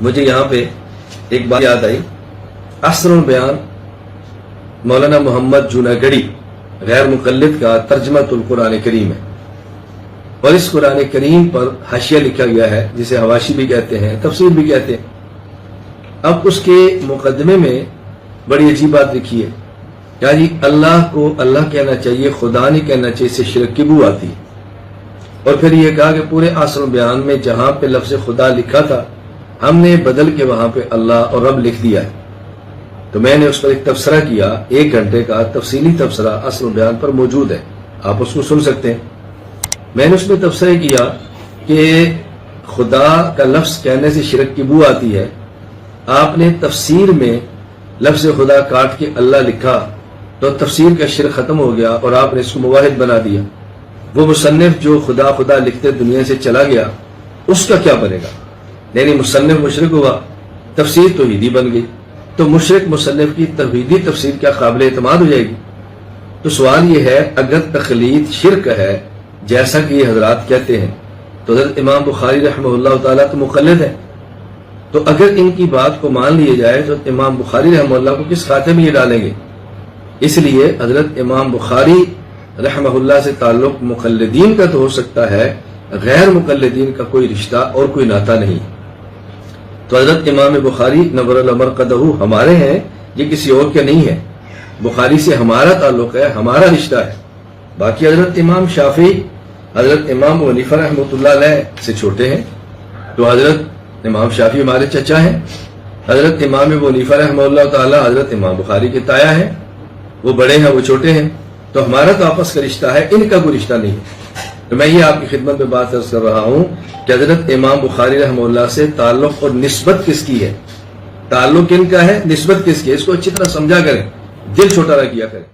مجھے یہاں پہ ایک بات یاد آئی، اثر البیان مولانا محمد جوناگڑھی غیر مقلد کا ترجمۃ القرآن کریم ہے، اور اس قرآن کریم پر حاشیہ لکھا گیا ہے جسے حواشی بھی کہتے ہیں، تفسیر بھی کہتے ہیں۔ اب اس کے مقدمے میں بڑی عجیب بات لکھی ہے، کیا جی اللہ کو اللہ کہنا چاہیے، خدا نہیں کہنا چاہیے، اس سے شرک کی بو آتی ہے۔ اور پھر یہ کہا کہ پورے اثر البیان میں جہاں پہ لفظ خدا لکھا تھا ہم نے بدل کے وہاں پہ اللہ اور رب لکھ دیا ہے۔ تو میں نے اس پر ایک تبصرہ کیا، 1 گھنٹے کا تفصیلی تبصرہ اثر البیان پر موجود ہے، آپ اس کو سن سکتے ہیں۔ میں نے اس میں تبصرہ کیا کہ خدا کا لفظ کہنے سے شرک کی بو آتی ہے، آپ نے تفسیر میں لفظ خدا کاٹ کے اللہ لکھا تو تفسیر کا شرک ختم ہو گیا اور آپ نے اس کو مواحد بنا دیا۔ وہ مصنف جو خدا خدا لکھتے دنیا سے چلا گیا اس کا کیا بنے گا؟ یعنی مصنف مشرک ہوا، تفسیر توحیدی بن گئی، تو مشرک مصنف کی توحیدی تفسیر کیا قابل اعتماد ہو جائے گی؟ تو سوال یہ ہے، اگر تقلید شرک ہے جیسا کہ یہ حضرات کہتے ہیں تو حضرت امام بخاری رحمہ اللہ تعالیٰ تو مقلد ہے، تو اگر ان کی بات کو مان لیے جائے تو امام بخاری رحمہ اللہ کو کس کھاتے میں یہ ڈالیں گے؟ اس لیے حضرت امام بخاری رحمہ اللہ سے تعلق مقلدین کا تو ہو سکتا ہے، غیر مقلدین کا کوئی رشتہ اور کوئی ناتا نہیں۔ تو حضرت امام بخاری نور اللہ مرقدہ ہمارے ہیں، یہ کسی اور کے نہیں ہے، بخاری سے ہمارا تعلق ہے، ہمارا رشتہ ہے۔ باقی حضرت امام شافعی حضرت امام ابو حنیفہ رحمۃ اللہ علیہ سے چھوٹے ہیں، تو حضرت امام شافعی ہمارے چچا ہیں، حضرت امام ابو حنیفہ رحمہ اللہ تعالی حضرت امام بخاری کے تایا ہیں، وہ بڑے ہیں وہ چھوٹے ہیں، تو ہمارا تو آپس کا رشتہ ہے، ان کا کوئی رشتہ نہیں ہے۔ تو میں یہ آپ کی خدمت میں بات عرض کر رہا ہوں کہ حضرت امام بخاری رحمہ اللہ سے تعلق اور نسبت کس کی ہے، تعلق ان کا ہے، نسبت کس کی ہے، اس کو اچھی طرح سمجھا کریں، دل چھوٹا نہ کیا کریں۔